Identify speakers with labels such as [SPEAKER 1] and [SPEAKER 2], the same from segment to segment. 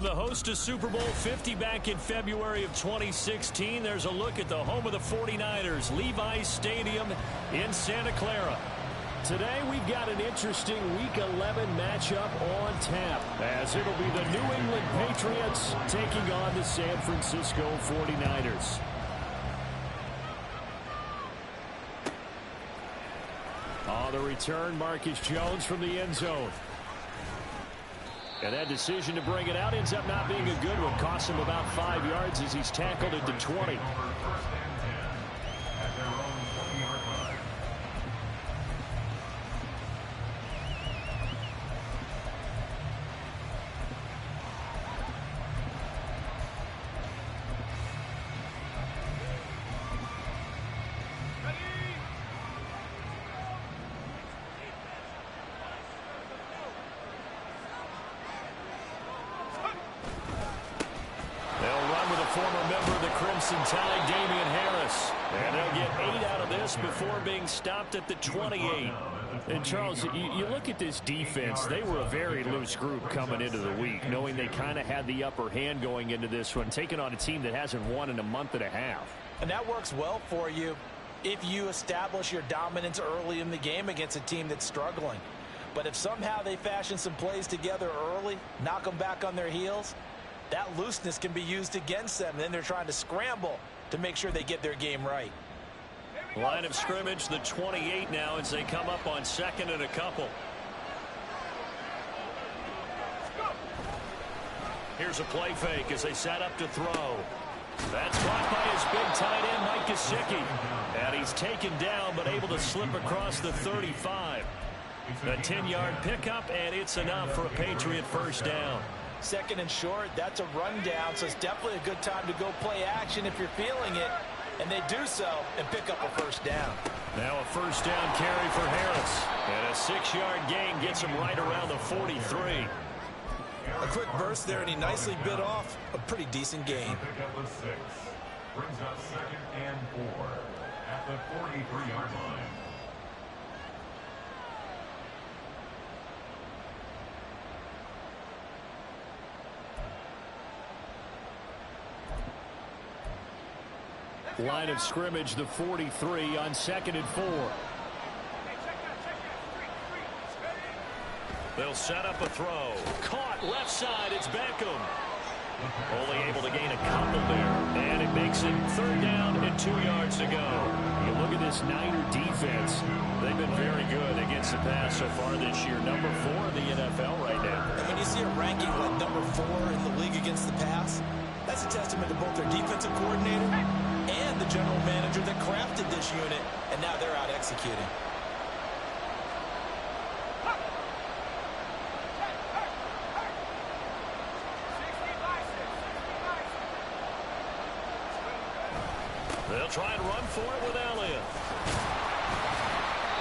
[SPEAKER 1] the host of Super Bowl 50 back in February of 2016. There's a look at the home of the 49ers, Levi's Stadium in Santa Clara. Today we've got an interesting Week 11 matchup on tap, as it'll be the New England Patriots taking on the San Francisco 49ers. On the return, Marcus Jones from the end zone. And that decision to bring it out ends up not being a good one. Costs him about 5 yards as he's tackled at the 20. Tide, Damian Harris. And they'll get 8 out of this before being stopped at the 28. And, Charles, you look at this defense. They were a very loose group coming into the week, knowing they kind of had the upper hand going into this one, taking on a team that hasn't won in a month and a half.
[SPEAKER 2] And that works well for you if you establish your dominance early in the game against a team that's struggling. But if somehow they fashion some plays together early, knock them back on their heels, that looseness can be used against them. And then they're trying to scramble to make sure they get their game right.
[SPEAKER 1] Line of scrimmage, the 28 now as they come up on second and a couple. Here's a play fake as they set up to throw. That's caught by his big tight end, Mike Gesicki. And he's taken down but able to slip across the 35. A 10-yard pickup, and it's enough for a Patriot first down.
[SPEAKER 2] Second and short, that's a rundown, so it's definitely a good time to go play action if you're feeling it. And they do so and pick up a first down.
[SPEAKER 1] Now a first down carry for Harris. And a 6-yard gain gets him right around the 43.
[SPEAKER 2] A quick burst there, and he nicely bit off a pretty decent gain.
[SPEAKER 3] Pickup of 6 brings up 2nd and 4 at the 43-yard line.
[SPEAKER 1] Line of scrimmage, the 43 on 2nd and 4. They'll set up a throw. Caught left side. It's Beckham. Only able to gain a couple there. And it makes it 3rd down and 2 yards to go. You look at this Niner defense. They've been very good against the pass so far this year. Number 4 in the NFL right now.
[SPEAKER 2] And when you see a ranking like number 4 in the league against the pass, that's a testament to both their defensive coordinator and the general manager that crafted this unit, and now they're out executing.
[SPEAKER 1] They'll try and run for it with Elliott.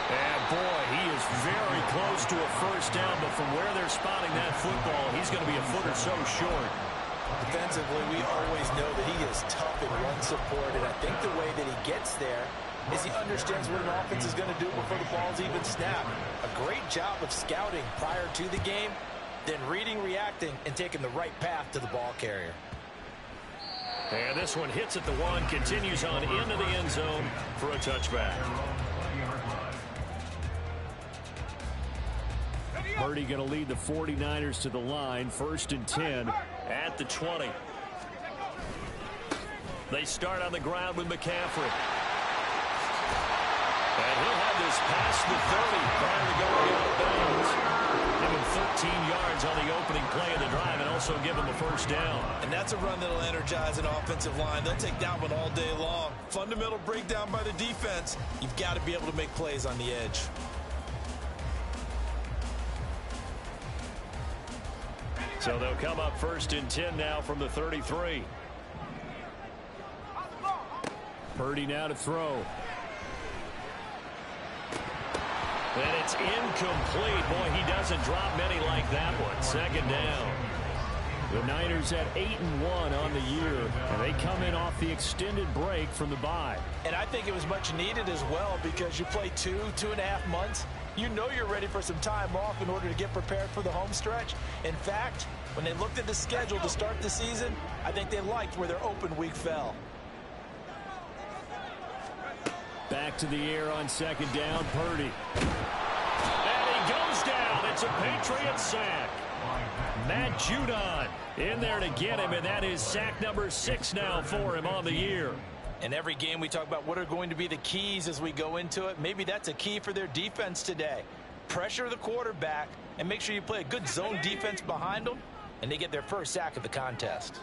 [SPEAKER 1] And boy, he is very close to a first down, but from where they're spotting that football, he's going to be a foot or so short.
[SPEAKER 2] Defensively, we always know that he is tough in run support, and I think the way that he gets there is he understands what an offense is going to do before the ball's even snapped. A great job of scouting prior to the game, then reading, reacting, and taking the right path to the ball carrier.
[SPEAKER 1] And this one hits at the 1, continues on into the end zone for a touchback. Purdy going to lead the 49ers to the line, 1st and 10 at the 20. They start on the ground with McCaffrey. And he'll have this past the 30 prior to going out of bounds. Give him 13 yards on the opening play of the drive and also give him a first down.
[SPEAKER 2] And that's a run that'll energize an offensive line. They'll take that one all day long. Fundamental breakdown by the defense. You've got to be able to make plays on the edge.
[SPEAKER 1] So they'll come up 1st and 10 now from the 33. Purdy now to throw. And it's incomplete. Boy, he doesn't drop many like that one. 2nd down. The Niners at 8-1 on the year, and they come in off the extended break from the bye.
[SPEAKER 2] And I think it was much needed as well, because you play 2.5 months You know you're ready for some time off in order to get prepared for the home stretch. In fact, when they looked at the schedule to start the season, I think they liked where their open week fell.
[SPEAKER 1] Back to the air on second down, Purdy. And he goes down. It's a Patriot sack. Matt Judon in there to get him, and that is sack number 6 now for him on the year.
[SPEAKER 2] In every game we talk about what are going to be the keys as we go into it. Maybe that's a key for their defense today. Pressure the quarterback and make sure you play a good zone defense behind them, and they get their first sack of the contest.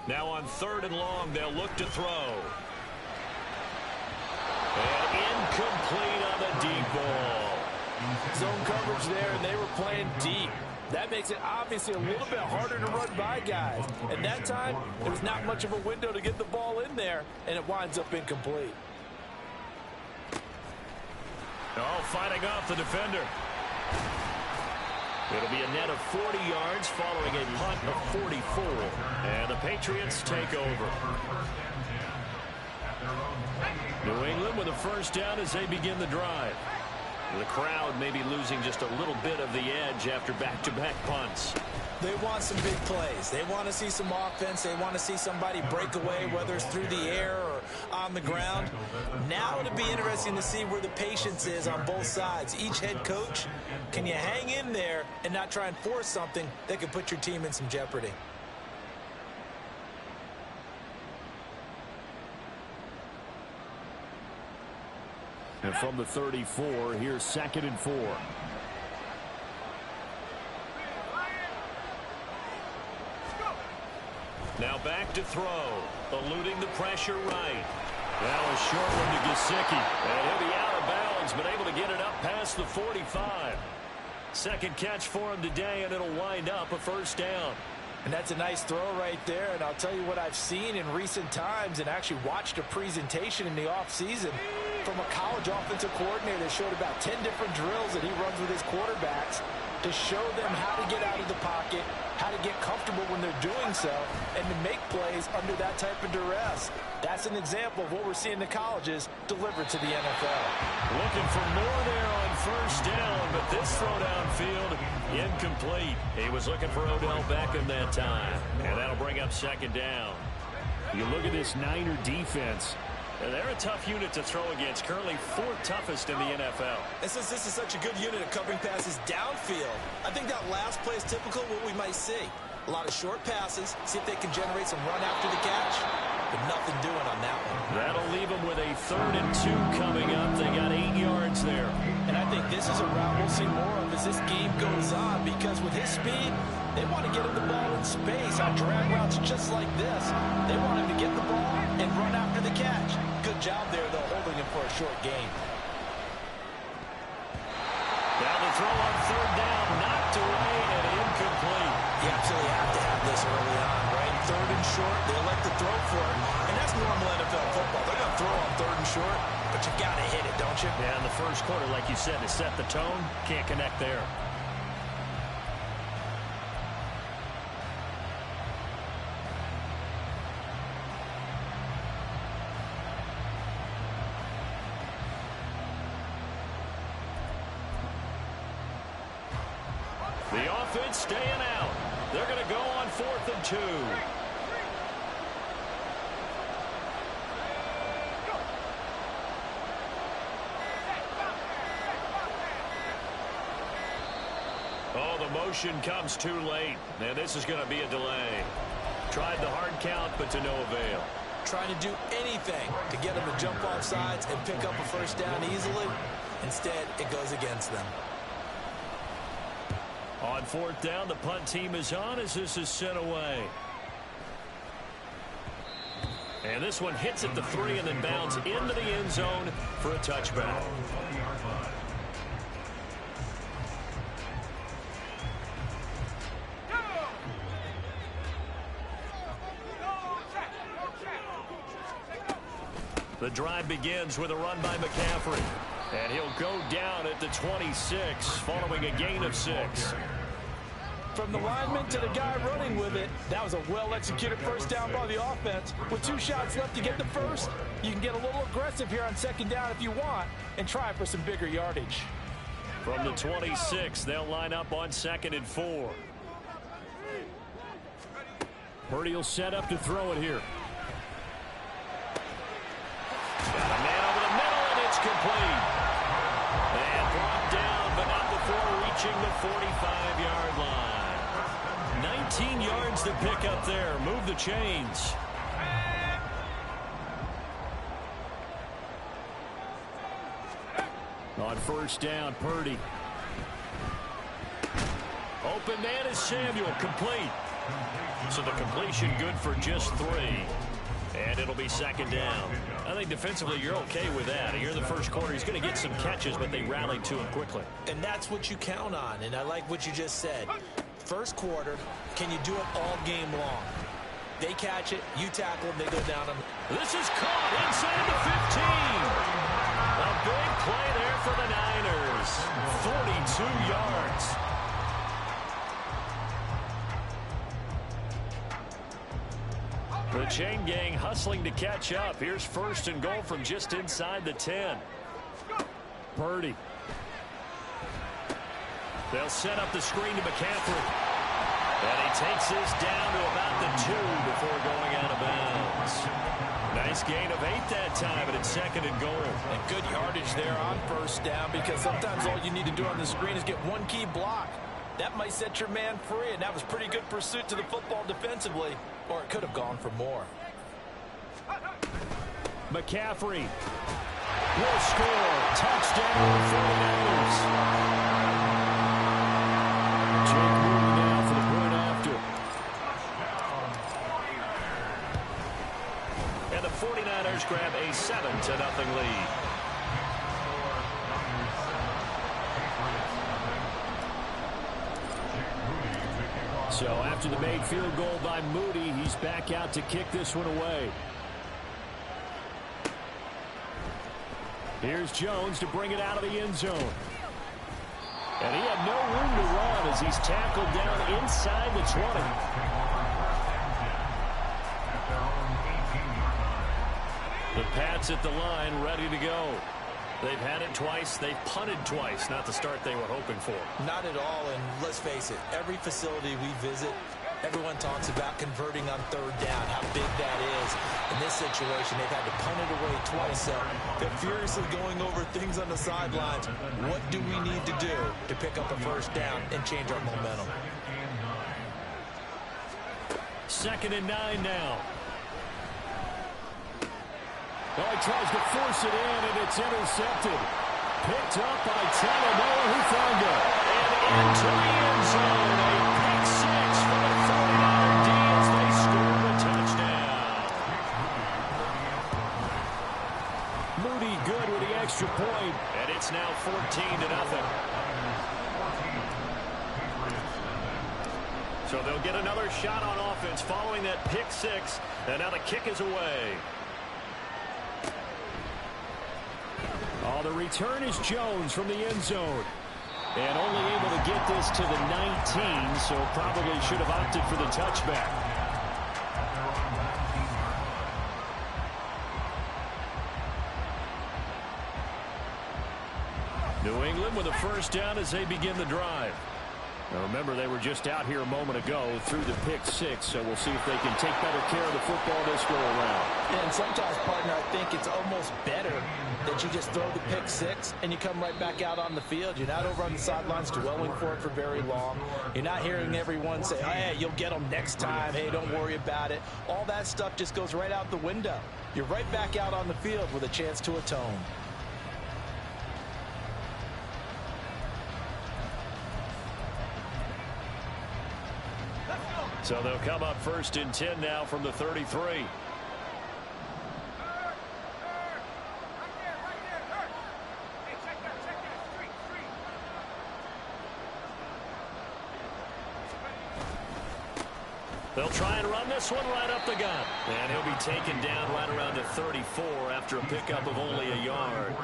[SPEAKER 1] Now on 3rd and long, they'll look to throw. And incomplete on the deep ball.
[SPEAKER 2] Zone coverage there, and they were playing deep. That makes it obviously a little bit harder to run by guys. And that time, there was not much of a window to get the ball in there, and it winds up incomplete.
[SPEAKER 1] Oh, fighting off the defender. It'll be a net of 40 yards following a punt of 44. And the Patriots take over. New England with a first down as they begin the drive. The crowd may be losing just a little bit of the edge after back-to-back punts.
[SPEAKER 2] They want some big plays. They want to see some offense. They want to see somebody break away, whether it's through the air or on the ground. Now it'll be interesting to see where the patience is on both sides. Each head coach, can you hang in there and not try and force something that could put your team in some jeopardy?
[SPEAKER 1] And from the 34, here's 2nd and 4. Now back to throw. Eluding the pressure right. Now a short one to Gesicki. And he'll be out of bounds, but able to get it up past the 45. Second catch for him today, and it'll wind up a first down.
[SPEAKER 2] And that's a nice throw right there. And I'll tell you what I've seen in recent times and actually watched a presentation in the offseason from a college offensive coordinator that showed about 10 different drills that he runs with his quarterbacks to show them how to get out of the pocket, how to get comfortable when they're doing so, and to make plays under that type of duress. That's an example of what we're seeing the colleges deliver to the NFL.
[SPEAKER 1] Looking for more there on first down, but this throw downfield incomplete. He was looking for Odell Beckham that time, and that'll bring up 2nd down. You look at this Niner defense. They're a tough unit to throw against, currently 4th toughest in the NFL.
[SPEAKER 2] And since this is such a good unit of covering passes downfield, I think that last play is typical of what we might see. A lot of short passes, see if they can generate some run after the catch, but nothing doing on that one.
[SPEAKER 1] That'll leave them with a 3rd and 2 coming up. They got 8 yards there.
[SPEAKER 2] And I think this is a route we'll see more of as this game goes on, because with his speed, they want to get him the ball in space on drag routes just like this. They want him to get the ball and run after the catch. Good job there, though, holding him for a short gain.
[SPEAKER 1] Now the throw on 3rd down, knocked away and incomplete.
[SPEAKER 2] You absolutely have to have this early on, right? 3rd and short, they elect to throw for it. And that's normal NFL football. They're going to throw on 3rd and short, but you got to hit it, don't you?
[SPEAKER 1] Yeah, in the first quarter, like you said, to set the tone, can't connect there. The offense staying out. They're going to go on 4th and 2. Oh, the motion comes too late. And this is going to be a delay. Tried the hard count, but to no avail.
[SPEAKER 2] Trying to do anything to get them to jump off sides and pick up a first down easily. Instead, it goes against them.
[SPEAKER 1] On 4th down, the punt team is on as this is sent away. And this one hits at the 3 and then bounds into the end zone for a touchback. The drive begins with a run by McCaffrey. And he'll go down at the 26 following a gain of 6.
[SPEAKER 2] from the lineman to the guy running with it, that was a well-executed first down by the offense. With 2 shots left to get the first, you can get a little aggressive here on second down if you want and try for some bigger yardage.
[SPEAKER 1] From the 26, they'll line up on 2nd and 4. Purdy will set up to throw it here. Got a man over the middle, and it's complete. And brought down, but not before reaching the 45-yard line. 19 yards to pick up there. Move the chains. On first down, Purdy. Open man is Samuel, complete. So the completion good for just 3. And it'll be 2nd down. I think defensively you're okay with that. Here in the first quarter, he's going to get some catches, but they rallied to him quickly.
[SPEAKER 2] And that's what you count on, and I like what you just said. First quarter, can you do it all game long? They catch it, you tackle them, they go down them.
[SPEAKER 1] This is caught inside the 15. A big play there for the Niners. 42 yards. The chain gang hustling to catch up. Here's 1st and goal from just inside the 10. Purdy. They'll set up the screen to McCaffrey. And he takes this down to about the 2 before going out of bounds. Nice gain of 8 that time, and it's 2nd and goal.
[SPEAKER 2] And good yardage there on first down, because sometimes all you need to do on the screen is get one key block. That might set your man free, and that was pretty good pursuit to the football defensively, or it could have gone for more.
[SPEAKER 1] McCaffrey will score. Touchdown, 49ers. Jake Moody now for the point after. And the 49ers grab a 7-0 lead. So after the made field goal by Moody, he's back out to kick this one away. Here's Jones to bring it out of the end zone. And he had no room to run as he's tackled down inside the 20. The Pats at the line ready to go. They've had it twice. They've punted twice. Not the start they were hoping for.
[SPEAKER 2] Not at all, and let's face it, every facility we visit, everyone talks about converting on 3rd down, how big that is. In this situation, they've had to punt it away twice, so they're furiously going over things on the sidelines. What do we need to do to pick up a 1st down and change our momentum?
[SPEAKER 1] 2nd and 9 now. Oh, he tries to force it in, and it's intercepted. Picked up by Talanoa Hufanga. And into the end zone. A pick 6 for the 49er D as they score the touchdown. Moody good with the extra point, and it's now 14-0. So they'll get another shot on offense following that pick 6, and now the kick is away. Oh, the return is Jones from the end zone. And only able to get this to the 19, so probably should have opted for the touchback. New England with a 1st down as they begin the drive. Now remember, they were just out here a moment ago through the pick 6, so we'll see if they can take better care of the football this go around.
[SPEAKER 2] And sometimes, partner, I think it's almost better that you just throw the pick 6 and you come right back out on the field. You're not over on the sidelines dwelling for it for very long. You're not hearing everyone say, hey, you'll get them next time. Hey, don't worry about it. All that stuff just goes right out the window. You're right back out on the field with a chance to atone.
[SPEAKER 1] So they'll come up 1st and 10 now from the 33. They'll try and run this one right up the gut. And he'll be taken down right around the 34 after a pickup of only a yard.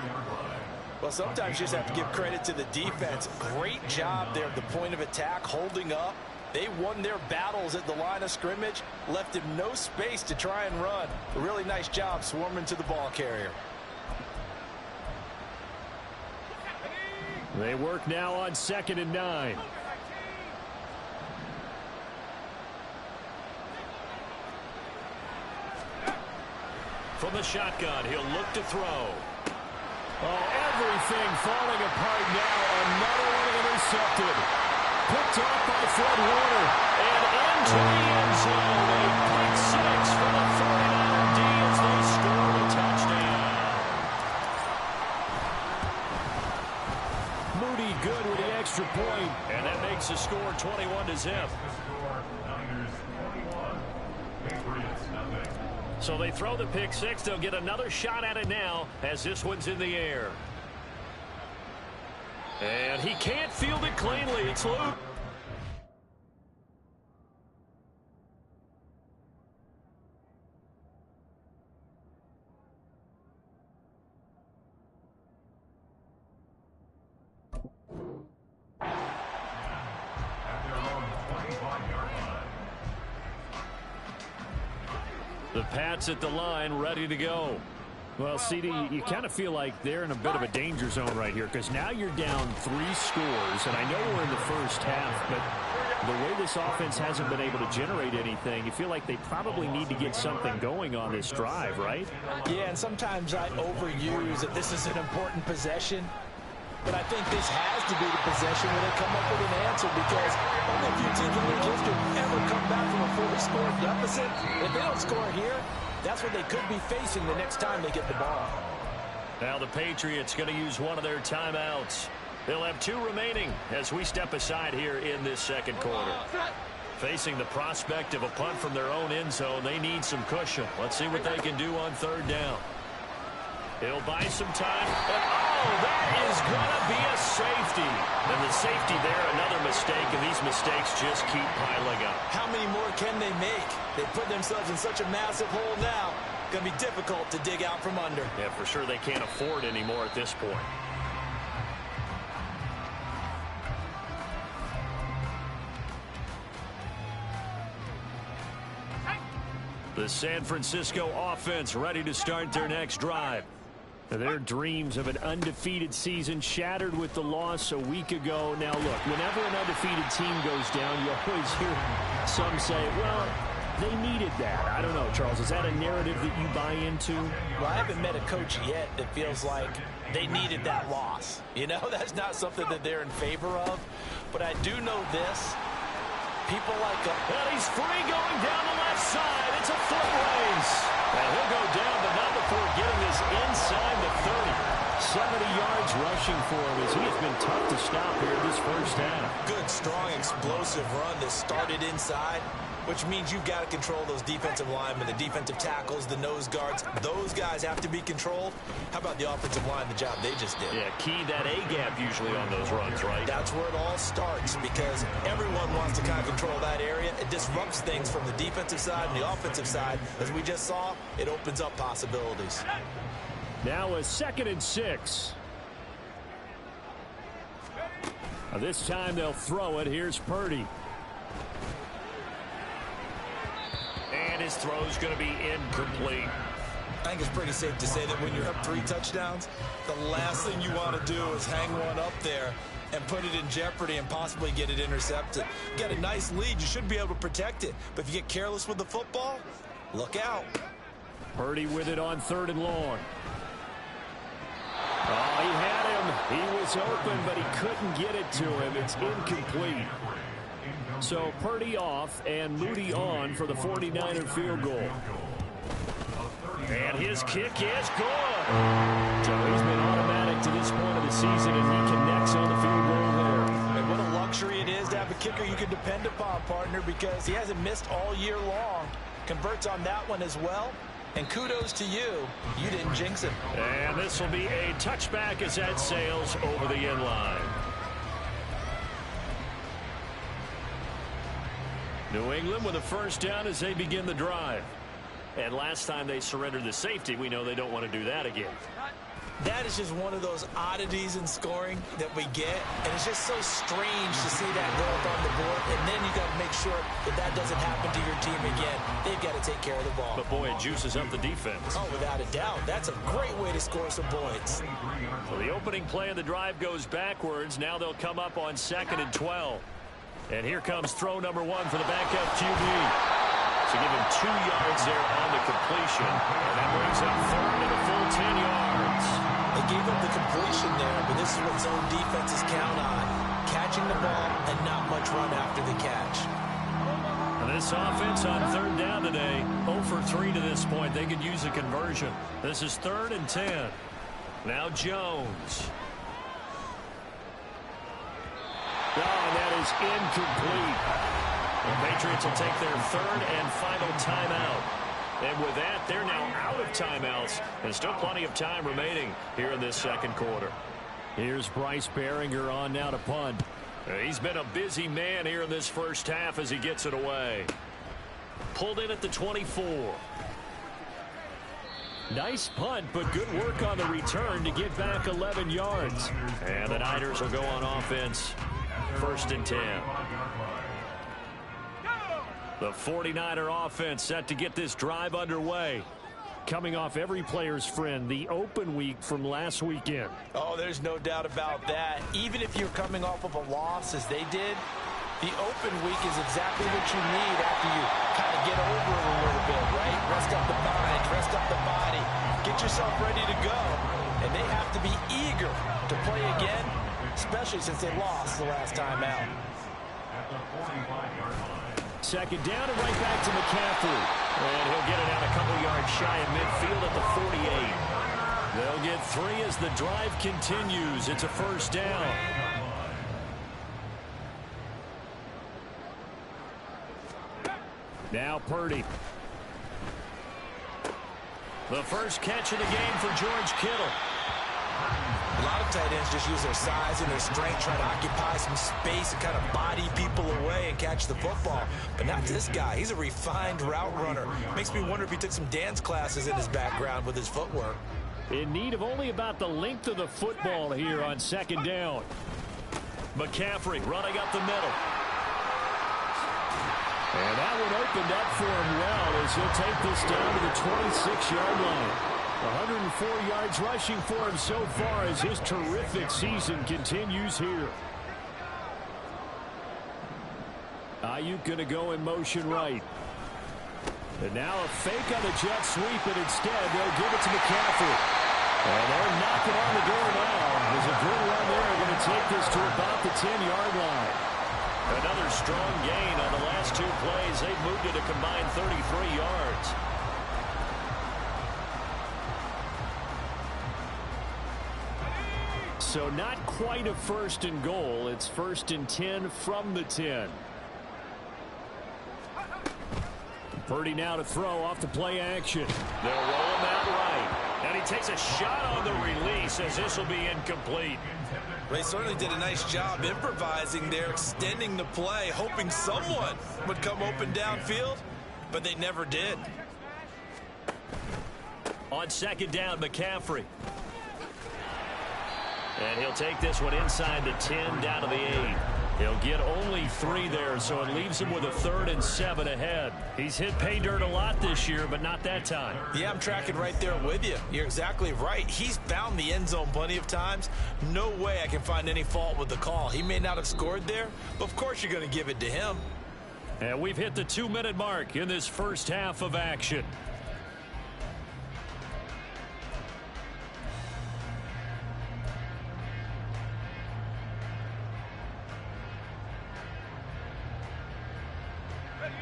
[SPEAKER 2] Well, sometimes you just have to give credit to the defense. Great job there at the point of attack, holding up, They won their battles at the line of scrimmage, left him no space to try and run. A really nice job swarming to the ball carrier.
[SPEAKER 1] They work now on 2nd and 9. From the shotgun, he'll look to throw. Oh, everything falling apart now. Another one intercepted. Picked off by Fred Warner. And into the end zone. A pick six for the 49er D as they score a touchdown. Moody good with the extra point. And that makes the score 21-0. So they throw the pick six. They'll get another shot at it now as this one's in the air. And he can't field it cleanly. It's loose. The Pats at the line, ready to go. Well, CD, you kind of feel like they're in a bit of a danger zone right here because now you're down 3 scores, and I know we're in the first half, but the way this offense hasn't been able to generate anything, you feel like they probably need to get something going on this drive, right?
[SPEAKER 2] Yeah, and sometimes I overuse that this is an important possession. But I think this has to be the possession where they come up with an answer because only a few teams in their history ever come back from a 4-score deficit. If they don't score here, that's what they could be facing the next time they get the ball.
[SPEAKER 1] Now the Patriots going to use one of their timeouts. They'll have 2 remaining as we step aside here in this second quarter. Facing the prospect of a punt from their own end zone, they need some cushion. Let's see what they can do on 3rd down. He'll buy some time. And, oh, that is going to be a safety. And the safety there, another mistake, and these mistakes just keep piling up.
[SPEAKER 2] How many more can they make? They put themselves in such a massive hole now. Going to be difficult to dig out from under.
[SPEAKER 1] Yeah, for sure they can't afford any more at this point. The San Francisco offense ready to start their next drive. Their dreams of an undefeated season shattered with the loss a week ago. Now, look, whenever an undefeated team goes down, you always hear some say, well, they needed that. I don't know, Charles. Is that a narrative that you buy into?
[SPEAKER 2] Well, I haven't met a coach yet that feels like they needed that loss. You know, that's not something that they're in favor of. But I do know this. People like
[SPEAKER 1] and he's free going down the left side. It's a foot race. And he'll go down, but not before getting this inside the 30. 70 yards rushing for him as he has been tough to stop here this first half.
[SPEAKER 2] Good, strong, explosive run that started inside, which means you've got to control those defensive linemen, the defensive tackles, the nose guards. Those guys have to be controlled. How about the offensive line, the job they just did?
[SPEAKER 1] Yeah, key that A-gap usually on those runs, right?
[SPEAKER 2] That's where it all starts because everyone wants to kind of control that area. It disrupts things from the defensive side and the offensive side. As we just saw, it opens up possibilities.
[SPEAKER 1] Now a 2nd and 6. This time they'll throw it. Here's Purdy. And his throw's going to be incomplete.
[SPEAKER 2] I think it's pretty safe to say that when you're up 3 touchdowns, the last thing you want to do is hang one up there and put it in jeopardy and possibly get it intercepted. You got a nice lead. You should be able to protect it. But if you get careless with the football, look out.
[SPEAKER 1] Purdy with it on 3rd and long. Oh, he had him. He was open, but he couldn't get it to him. It's incomplete. So Purdy off and Moody on for the 49er field goal. And his kick is good. So he's been automatic to this point of the season, and he connects on the field goal there.
[SPEAKER 2] And what a luxury it is to have a kicker you can depend upon, partner, because he hasn't missed all year long. Converts on that one as well. And kudos to you. You didn't jinx it.
[SPEAKER 1] And this will be a touchback as that sails over the end line. New England with a first down as they begin the drive. And last time they surrendered the safety, we know they don't want to do that again.
[SPEAKER 2] That is just one of those oddities in scoring that we get, and it's just so strange to see that go up on the board, and then you got to make sure that that doesn't happen to your team again. They've got to take care of the ball.
[SPEAKER 1] But, boy, it juices up the defense.
[SPEAKER 2] Oh, without a doubt. That's a great way to score some points.
[SPEAKER 1] So the opening play of the drive goes backwards. Now they'll come up on 2nd and 12. And here comes throw number 1 for the backup QB. So give him 2 yards there on the completion. And that brings up 3rd and a full 10 yards.
[SPEAKER 2] They gave up the completion there, but this is what zone defenses count on. Catching the ball and not much run after the catch.
[SPEAKER 1] And this offense on 3rd down today, 0 for 3 to this point. They could use a conversion. This is 3rd and 10. Now Jones. Oh, and that is incomplete. The Patriots will take their 3rd and final timeout. And with that, they're now out of timeouts. And still plenty of time remaining here in this 2nd quarter. Here's Bryce Behringer on now to punt. He's been a busy man here in this first half as he gets it away. Pulled in at the 24. Nice punt, but good work on the return to get back 11 yards. And the Niners will go on offense. 1st and 10. The 49er offense set to get this drive underway. Coming off every player's friend, the open week from last weekend.
[SPEAKER 2] Oh, there's no doubt about that. Even if you're coming off of a loss as they did, the open week is exactly what you need after you kind of get over it a little bit, right? Rest up the mind, rest up the body, get yourself ready to go. And they have to be eager to play again, especially since they lost the last time out.
[SPEAKER 3] At the 45-yard line.
[SPEAKER 1] 2nd down and right back to McCaffrey. And he'll get it out a couple yards shy of midfield at the 48. They'll get 3 as the drive continues. It's a 1st down. Now Purdy. The first catch of the game for George Kittle.
[SPEAKER 2] A lot of tight ends just use their size and their strength, try to occupy some space and kind of body people away and catch the football. But not this guy. He's a refined route runner. Makes me wonder if he took some dance classes in his background with his footwork.
[SPEAKER 1] In need of only about the length of the football here on 2nd down. McCaffrey running up the middle. And that one opened up for him well as he'll take this down to the 26-yard line. 104 yards rushing for him so far as his terrific season continues here. Ayuk going to go in motion right. And now a fake on the jet sweep, and instead they'll give it to McCaffrey. And they're knocking on the door now. There's a good run there. Going to take this to about the 10-yard line. Another strong gain on the last 2 plays. They've moved it a combined 33 yards. So not quite a 1st and goal. It's 1st and 10 from the 10. Purdy now to throw off the play action. They'll roll him out right. And he takes a shot on the release as this will be incomplete.
[SPEAKER 2] They certainly did a nice job improvising there, extending the play, hoping someone would come open downfield, but they never did.
[SPEAKER 1] On 2nd down, McCaffrey. And he'll take this one inside the 10 down to the 8. He'll get only 3 there, so it leaves him with a 3rd and 7 ahead. He's hit pay dirt a lot this year, but not that time.
[SPEAKER 2] Yeah, I'm tracking right there with you. You're exactly right. He's found the end zone plenty of times. No way I can find any fault with the call. He may not have scored there, but of course you're going to give it to him.
[SPEAKER 1] And we've hit the 2-minute mark in this first half of action.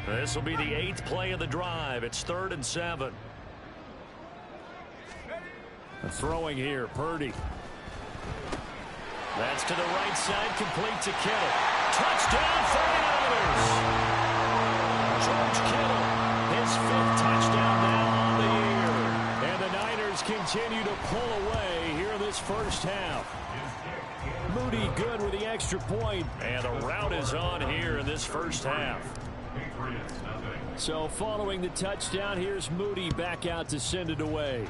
[SPEAKER 1] This will be the 8th play of the drive. It's 3rd and 7. Throwing here, Purdy. That's to the right side, complete to Kittle. Touchdown, 49ers! George Kittle, his 5th touchdown now on the year. And the Niners continue to pull away here in this first half. Moody good with the extra point. And the route is on here in this first half. So following the touchdown, here's Moody back out to send it away.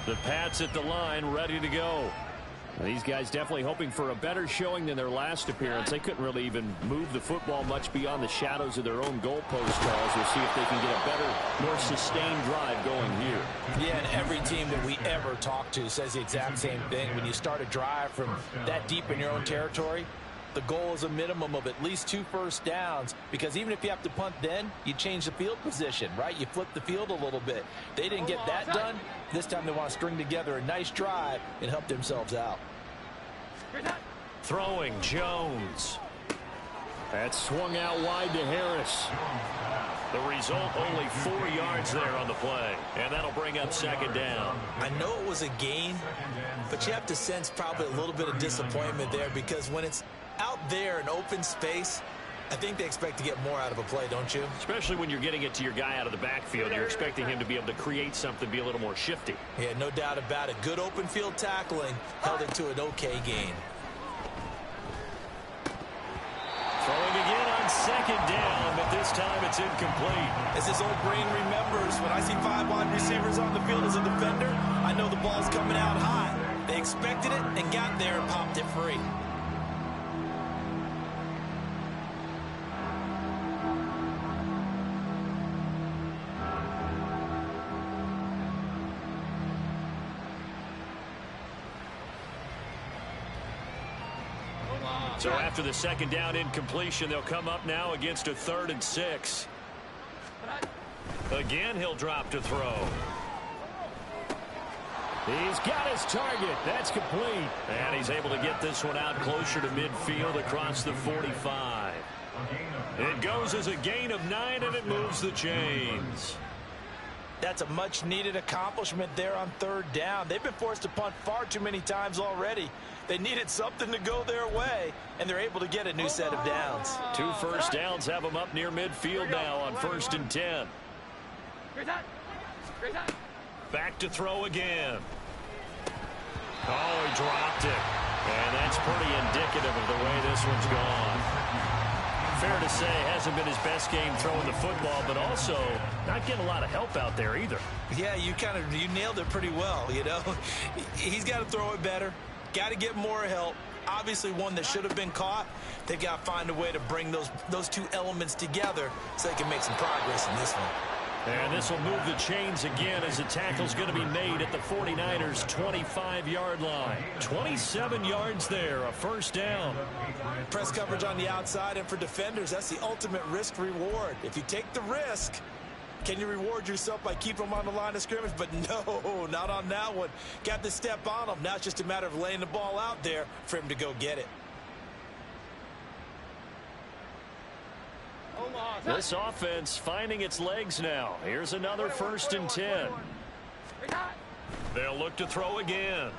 [SPEAKER 1] The Pats at the line, ready to go. These guys definitely hoping for a better showing than their last appearance. They couldn't really even move the football much beyond the shadows of their own goalpost, Charles. We'll see if they can get a better, more sustained drive going here.
[SPEAKER 2] Yeah, and every team that we ever talk to says the exact same thing. When you start a drive from that deep in your own territory, the goal is a minimum of at least 2 first downs, because even if you have to punt then, you change the field position, right? You flip the field a little bit. They didn't get that done. This time they want to string together a nice drive and help themselves out.
[SPEAKER 1] Throwing Jones. That swung out wide to Harris. The result, only 4 yards there on the play. And that'll bring up second down.
[SPEAKER 2] I know it was a gain, but you have to sense probably a little bit of disappointment there, because when it's out there in open space, I think they expect to get more out of a play, don't you?
[SPEAKER 1] Especially when you're getting it to your guy out of the backfield. You're expecting him to be able to create something, be a little more shifty.
[SPEAKER 2] Yeah, no doubt about it. Good open field tackling held it to an okay gain.
[SPEAKER 1] Throwing again on second down, but this time it's incomplete.
[SPEAKER 2] As his old brain remembers, when I see 5 wide receivers on the field as a defender, I know the ball's coming out high. They expected it and got there and popped it free.
[SPEAKER 1] So after the second down incompletion, they'll come up now against a 3rd and 6. Again, he'll drop to throw. He's got his target. That's complete. And he's able to get this one out closer to midfield across the 45. It goes as a gain of 9, and it moves the chains.
[SPEAKER 2] That's a much-needed accomplishment there on 3rd down. They've been forced to punt far too many times already. They needed something to go their way, and they're able to get a new set of downs.
[SPEAKER 1] 2 first downs have them up near midfield now on 1st and 10. Back to throw again. Oh, he dropped it. And that's pretty indicative of the way this one's gone. Fair to say, hasn't been his best game throwing the football, but also not getting a lot of help out there either.
[SPEAKER 2] Yeah, you nailed it pretty well, you know. He's got to throw it better. Got to get more help. Obviously one that should have been caught. They've got to find a way to bring those 2 elements together so they can make some progress in this one.
[SPEAKER 1] And this will move the chains again as the tackle's going to be made at the 49ers' 25-yard line. 27 yards there, a first down.
[SPEAKER 2] Press coverage on the outside, and for defenders, that's the ultimate risk-reward. If you take the risk, can you reward yourself by keeping them on the line of scrimmage? But no, not on that one. Got to step on them. Now it's just a matter of laying the ball out there for him to go get it.
[SPEAKER 1] This offense finding its legs now. Here's another 1st and 10. They'll look to throw again.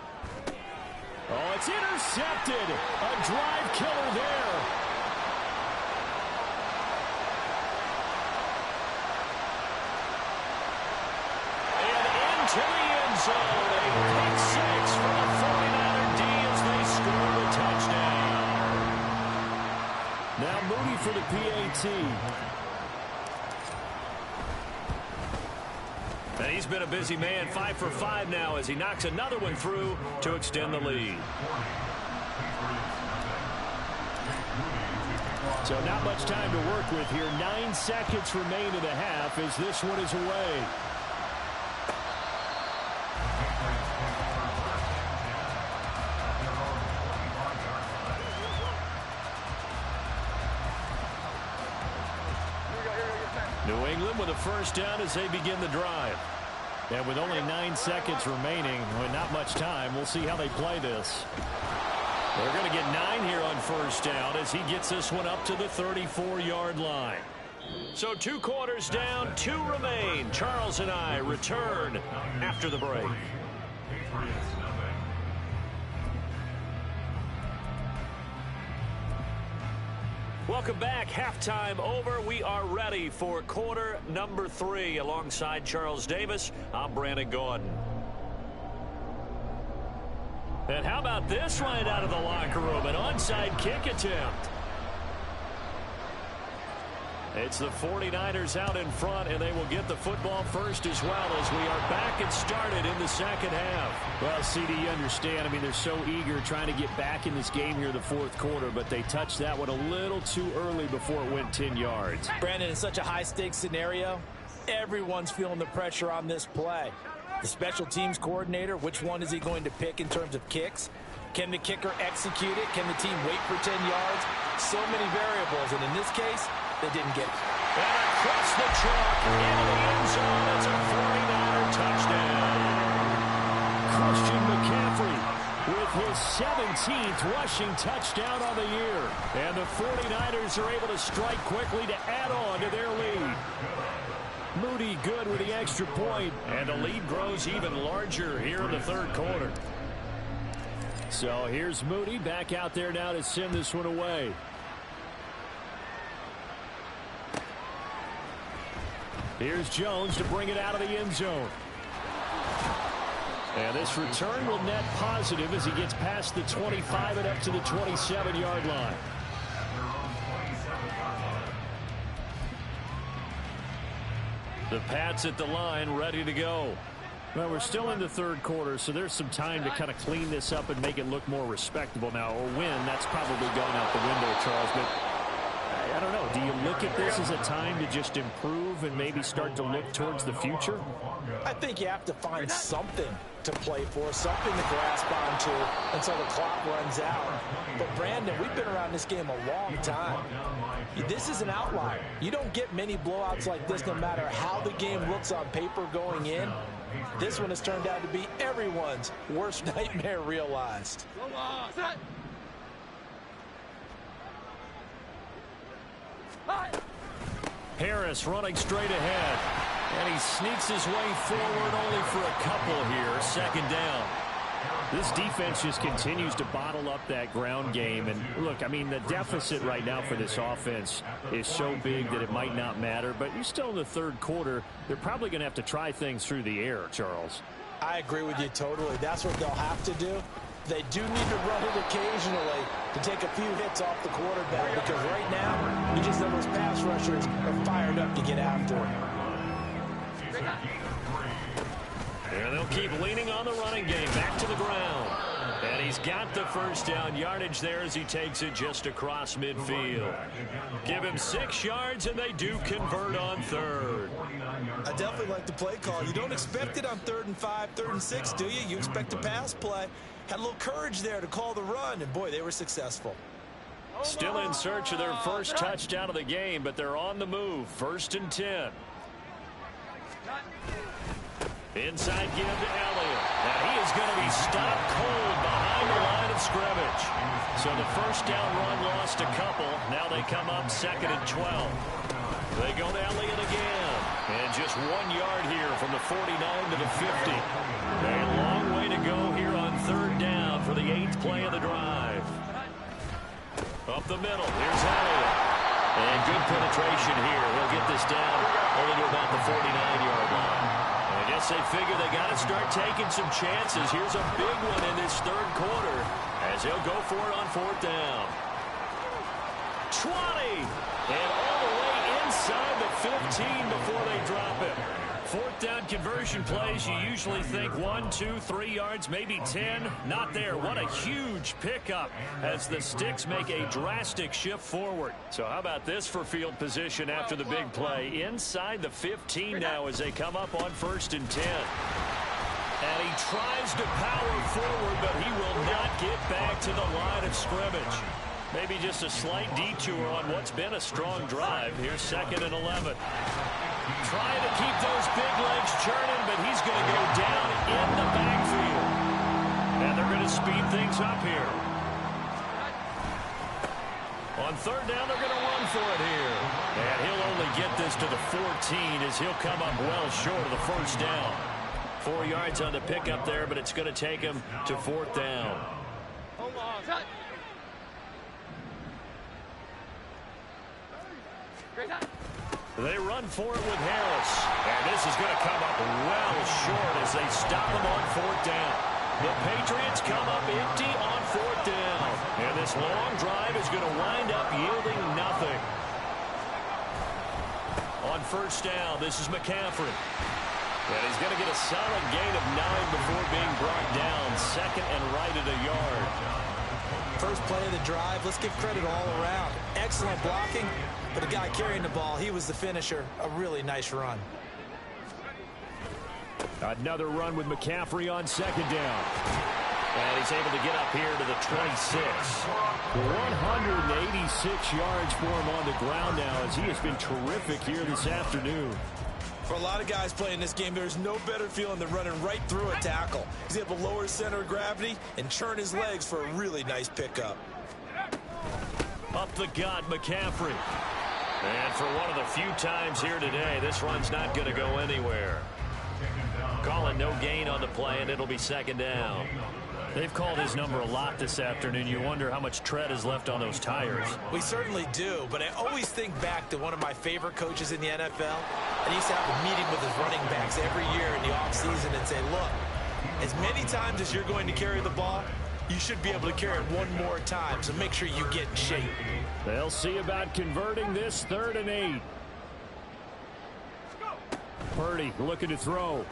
[SPEAKER 1] Oh, it's intercepted. A drive killer there. And into the end zone. A pick 6 for the 49er D as they score the touchdown. Now Moody for the PAT. And he's been a busy man, 5 for 5 now as he knocks another one through to extend the lead. So not much time to work with here. 9 seconds remain in the half as this one is away. New England with a first down as they begin the drive. And with only 9 seconds remaining, with not much time, we'll see how they play this. They're going to get 9 here on first down as he gets this one up to the 34-yard line. So 2 quarters down, 2 remain. Charles and I return after the break. Welcome back. Halftime over. We are ready for quarter number 3. Alongside Charles Davis, I'm Brandon Gordon. And how about this right out of the locker room? An onside kick attempt. It's the 49ers out in front, and they will get the football first as well as we are back and started in the second half. Well, CD, you understand. I mean, they're so eager trying to get back in this game here in the fourth quarter, but they touched that one a little too early before it went 10 yards.
[SPEAKER 2] Brandon, in such a high-stakes scenario, everyone's feeling the pressure on this play. The special teams coordinator, which one is he going to pick in terms of kicks? Can the kicker execute it? Can the team wait for 10 yards? So many variables, and in this case, they didn't get it.
[SPEAKER 1] And across the truck into the end zone. It's a 49er touchdown. Christian McCaffrey with his 17th rushing touchdown on the year. And the 49ers are able to strike quickly to add on to their lead. Moody good with the extra point, and the lead grows even larger here in the third quarter. So here's Moody back out there now to send this one away. Here's Jones to bring it out of the end zone. And this return will net positive as he gets past the 25 and up to the 27-yard line. The Pats at the line, ready to go. Well, we're still in the third quarter, so there's some time to kind of clean this up and make it look more respectable now. Or win, that's probably going out the window, Charles. But I don't know. Do you look at this as a time to just improve and maybe start to look towards the future?
[SPEAKER 2] I think you have to find something to play for, something to grasp onto until the clock runs out. But, Brandon, we've been around this game a long time. This is an outlier. You don't get many blowouts like this no matter how the game looks on paper going in. This one has turned out to be everyone's worst nightmare realized.
[SPEAKER 1] Harris running straight ahead. And he sneaks his way forward only for a couple here. Second down. This defense just continues to bottle up that ground game. And look, I mean, the deficit right now for this offense is so big that it might not matter. But you're still in the third quarter. They're probably going to have to try things through the air, Charles.
[SPEAKER 2] I agree with you totally. That's what they'll have to do. They do need to run it occasionally to take a few hits off the quarterback, because right now, you just know those pass rushers are fired up to get after him.
[SPEAKER 1] And they'll keep leaning on the running game. Back to the ground. And he's got the first down yardage there as he takes it just across midfield. Give him 6 yards, and they do convert on third.
[SPEAKER 2] I definitely like the play call. You don't expect it on 3rd and 5, 3rd and 6, do you? You expect a pass play. Had a little courage there to call the run, and boy, they were successful.
[SPEAKER 1] Still in search of their first touchdown of the game, but they're on the move. 1st and 10. Inside give to Elliott. Now he is going to be stopped cold behind the line of scrimmage. So the first down run lost a couple. Now they come up 2nd and 12. They go to Elliott again. And just 1 yard here from the 49 to the 50. A long way to go here on 3rd down for the 8th play of the drive. Up the middle. Here's Elliott. And good penetration here. He'll get this down only to about the 49-yard line. I guess they figure they got to start taking some chances. Here's a big one in this third quarter as he'll go for it on 4th down. 20! And all the way inside the 15 before they drop it. 4th down conversion plays, you usually think 1, 2, 3 yards, maybe 10. Not there. What a huge pickup as the Sticks make a drastic shift forward. So how about this for field position after the big play? Inside the 15 now as they come up on 1st and 10. And he tries to power forward, but he will not get back to the line of scrimmage. Maybe just a slight detour on what's been a strong drive. Here's 2nd and 11. Trying to keep those big legs churning, but he's going to go down in the backfield. And they're going to speed things up here. On 3rd down, they're going to run for it here. And he'll only get this to the 14 as he'll come up well short of the 1st down. 4 yards on the pickup there, but it's going to take him to 4th down. They run for it with Harris. And this is going to come up well short as they stop him on 4th down. The Patriots come up empty on 4th down. And this long drive is going to wind up yielding nothing. On first down, this is McCaffrey. And he's going to get a solid gain of 9 before being brought down. Second and right at a yard.
[SPEAKER 2] First play of the drive, let's give credit all around. Excellent blocking, but the guy carrying the ball, he was the finisher. A really nice run.
[SPEAKER 1] Another run with McCaffrey on second down. And he's able to get up here to the 26. 186 yards for him on the ground now as he has been terrific here this afternoon.
[SPEAKER 2] For a lot of guys playing this game, there's no better feeling than running right through a tackle. He's able to lower his center of gravity and churn his legs for a really nice pickup.
[SPEAKER 1] Up the gut, McCaffrey. And for one of the few times here today, this run's not going to go anywhere. Calling no gain on the play, and it'll be second down. They've called his number a lot this afternoon. You wonder how much tread is left on those tires.
[SPEAKER 2] We certainly do, but I always think back to one of my favorite coaches in the NFL. And he used to have a meeting with his running backs every year in the offseason and say, look, as many times as you're going to carry the ball, you should be able to carry it one more time, so make sure you get in shape.
[SPEAKER 1] They'll see about converting this 3rd and 8. Purdy looking to throw.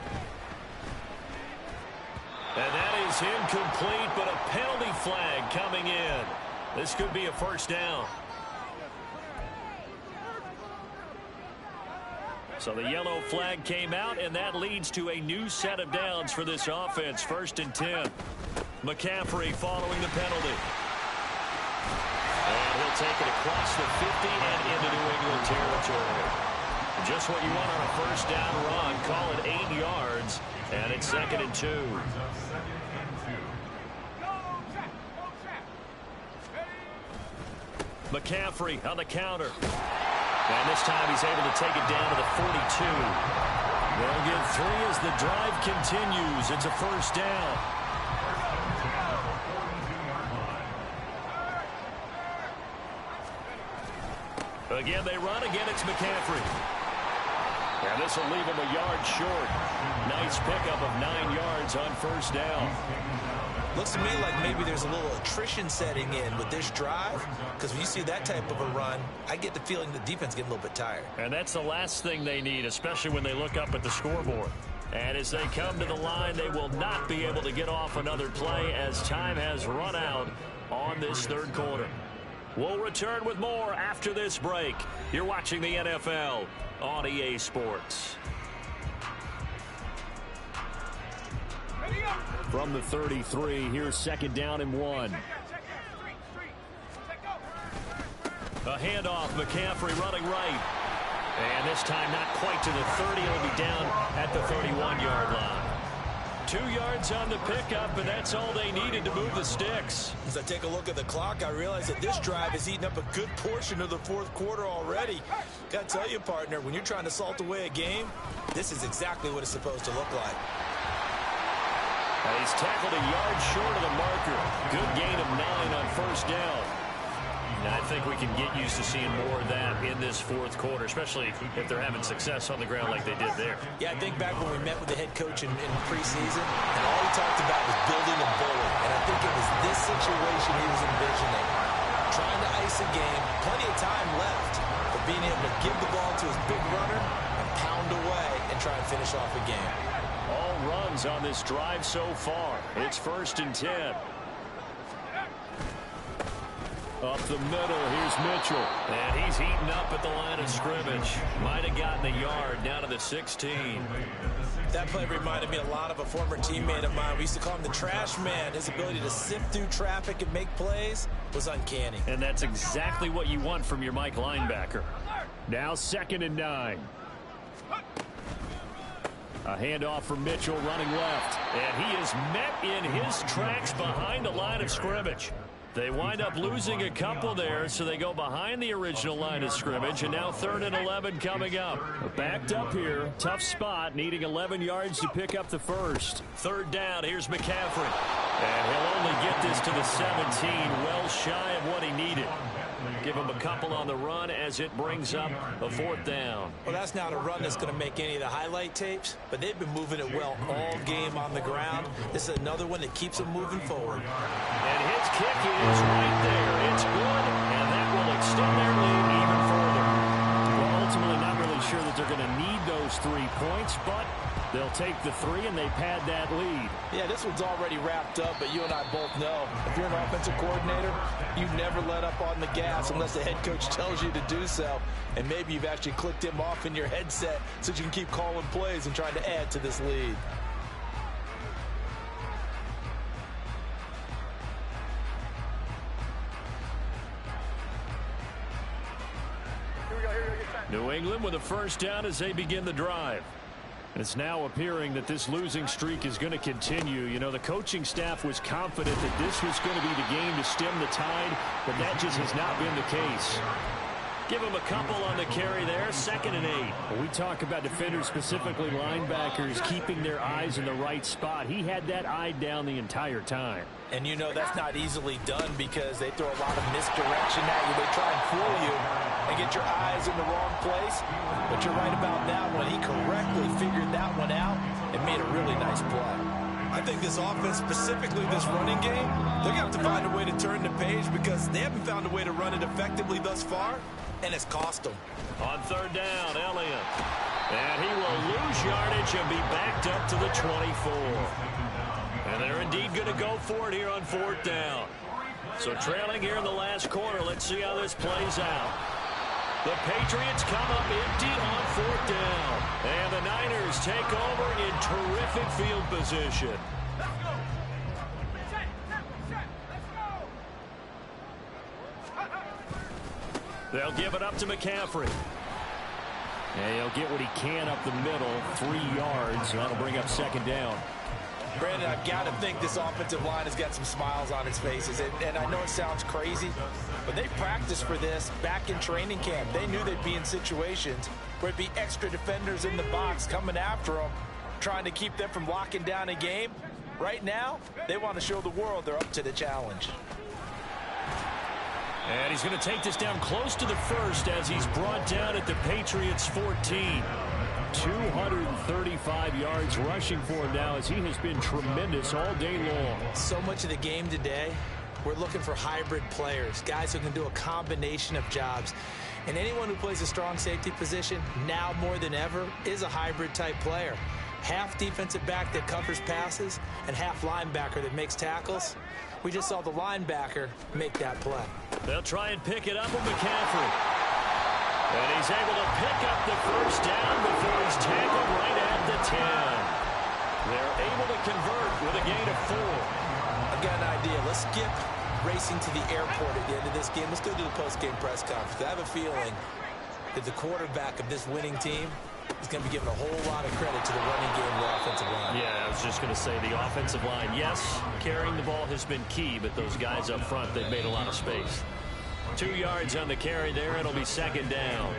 [SPEAKER 1] And that is incomplete, but a penalty flag coming in. This could be a first down. So the yellow flag came out, and that leads to a new set of downs for this offense. 1st and 10. McCaffrey following the penalty. And he'll take it across the 50 and into New England territory. Just what you want on a first down run. Call it 8 yards, and it's 2nd and 2. McCaffrey on the counter. And this time he's able to take it down to the 42. They'll get 3 as the drive continues. It's a first down. Again, they run. Again, it's McCaffrey. And this will leave him a yard short. Nice pickup of 9 yards on first down.
[SPEAKER 2] Looks to me like maybe there's a little attrition setting in with this drive, because when you see that type of a run, I get the feeling the defense getting a little bit tired.
[SPEAKER 1] And that's the last thing they need, especially when they look up at the scoreboard. And as they come to the line, they will not be able to get off another play as time has run out on this 3rd quarter. We'll return with more after this break. You're watching the NFL on EA Sports. From the 33, here's 2nd down and 1. A handoff, McCaffrey running right. And this time not quite to the 30. It'll be down at the 31-yard line. 2 yards on the pickup, and that's all they needed to move the sticks.
[SPEAKER 2] As I take a look at the clock, I realize that this drive has eaten up a good portion of the 4th quarter already. Got to tell you, partner, when you're trying to salt away a game, this is exactly what it's supposed to look like.
[SPEAKER 1] And he's tackled a yard short of the marker. Good gain of 9 on first down. And I think we can get used to seeing more of that in this 4th quarter, especially if they're having success on the ground like they did there.
[SPEAKER 2] Yeah, I think back when we met with the head coach in preseason, and all he talked about was building a bullet. And I think it was this situation he was envisioning. Trying to ice a game, plenty of time left, but being able to give the ball to his big runner and pound away and try and finish off a game.
[SPEAKER 1] All runs on this drive so far. It's 1st and 10. Up the middle, here's Mitchell. And he's heating up at the line of scrimmage. Might have gotten a yard down to the 16.
[SPEAKER 2] That play reminded me a lot of a former teammate of mine. We used to call him the trash man. His ability to sift through traffic and make plays was uncanny.
[SPEAKER 1] And that's exactly what you want from your Mike linebacker. Now 2nd and 9. A handoff from Mitchell running left. And he is met in his tracks behind the line of scrimmage. They wind up losing a couple there, so they go behind the original line of scrimmage, and now 3rd and 11 coming up. Backed up here, tough spot, needing 11 yards to pick up the first. 3rd down, here's McCaffrey. And he'll only get this to the 17, well shy of what he needed. Give him a couple on the run as it brings up a 4th down.
[SPEAKER 2] Well, that's not a run that's going to make any of the highlight tapes, but they've been moving it well all game on the ground. This is another one that keeps them moving forward.
[SPEAKER 1] And his kick is right there. It's good, and that will extend their lead even further. Well, ultimately not really sure that are going to need those 3 points, but they'll take the 3 and they pad that lead.
[SPEAKER 2] Yeah, this one's already wrapped up, but you and I both know if you're an offensive coordinator, you never let up on the gas unless the head coach tells you to do so. And maybe you've actually clicked him off in your headset so you can keep calling plays and trying to add to this lead.
[SPEAKER 1] New England with a first down as they begin the drive. And it's now appearing that this losing streak is going to continue. You know, the coaching staff was confident that this was going to be the game to stem the tide, but that just has not been the case. Give him a couple on the carry there, 2nd and 8. When we talk about defenders, specifically linebackers, keeping their eyes in the right spot. He had that eye down the entire time.
[SPEAKER 2] And you know that's not easily done because they throw a lot of misdirection at you. They try and fool you and get your eyes in the wrong place. But you're right about that one. He correctly figured that one out and made a really nice play. I think this offense, specifically this running game, they're going to have to find a way to turn the page because they haven't found a way to run it effectively thus far, and it's cost them.
[SPEAKER 1] On 3rd down, Elliott. And he will lose yardage and be backed up to the 24. And they're indeed going to go for it here on 4th down. So trailing here in the last quarter. Let's see how this plays out. The Patriots come up empty on 4th down. And the Niners take over in terrific field position. They'll give it up to McCaffrey. And he'll get what he can up the middle, 3 yards. And that'll bring up 2nd down.
[SPEAKER 2] Brandon, I've got to think this offensive line has got some smiles on its faces. And I know it sounds crazy, but they practiced for this back in training camp. They knew they'd be in situations where it'd be extra defenders in the box coming after them, trying to keep them from locking down a game. Right now, they want to show the world they're up to the challenge.
[SPEAKER 1] And he's going to take this down close to the 1st as he's brought down at the Patriots 14. 235 yards rushing for him now as he has been tremendous all day long.
[SPEAKER 2] So much of the game today, we're looking for hybrid players, guys who can do a combination of jobs. And anyone who plays a strong safety position, now more than ever, is a hybrid type player. Half defensive back that covers passes and half linebacker that makes tackles. We just saw the linebacker make that play.
[SPEAKER 1] They'll try and pick it up with McCaffrey. And he's able to pick up the first down before he's tackled right at the 10. They're able to convert with a gain of 4.
[SPEAKER 2] I've got an idea. Let's skip racing to the airport at the end of this game. Let's go to the post-game press conference. I have a feeling that the quarterback of this winning team is going to be given a whole lot of credit to the running game and the offensive line.
[SPEAKER 1] Yeah, I was just going to say the offensive line, yes, carrying the ball has been key, but those guys up front, they've made a lot of space. 2 yards on the carry there. It'll be 2nd down.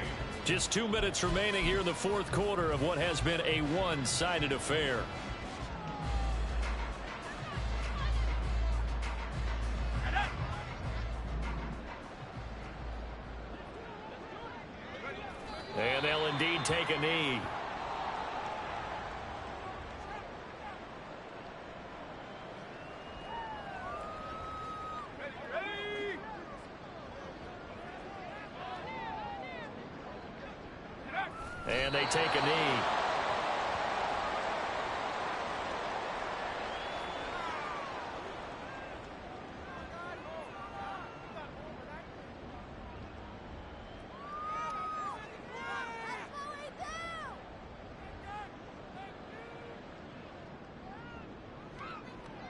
[SPEAKER 1] Just 2 minutes remaining here in the 4th quarter of what has been a one-sided affair. And they'll indeed take a knee. And they take a knee.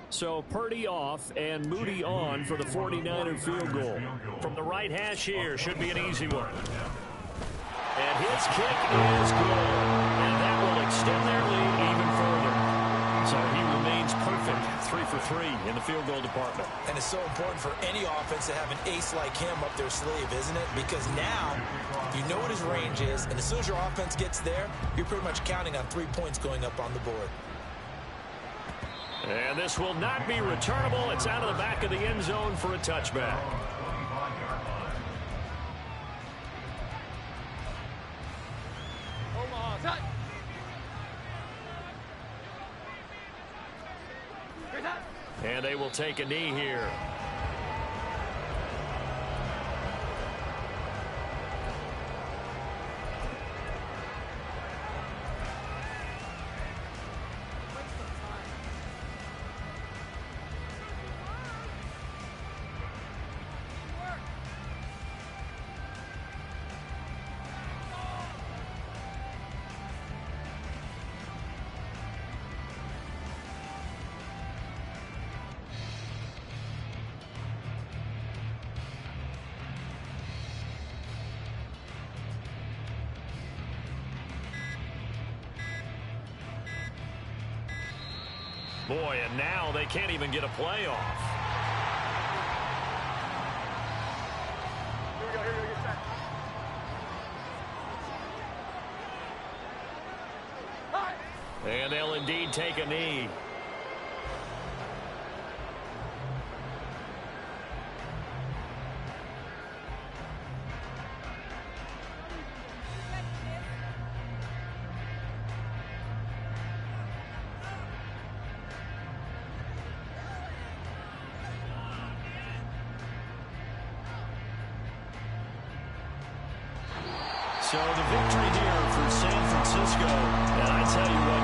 [SPEAKER 1] So Purdy off and Moody on for the 49er field goal. From the right hash here, should be an easy one. And his kick is good. And that will extend their lead even further. So he remains perfect, 3 for 3 in the field goal department.
[SPEAKER 2] And it's so important for any offense to have an ace like him up their sleeve, isn't it? Because now you know what his range is, and as soon as your offense gets there, you're pretty much counting on 3 points going up on the board.
[SPEAKER 1] And this will not be returnable. It's out of the back of the end zone for a touchback. And they will take a knee here. Boy, and now they can't even get a play off.
[SPEAKER 4] Here we go, get set.
[SPEAKER 1] And they'll indeed take a knee. So the victory here for San Francisco. And I tell you what,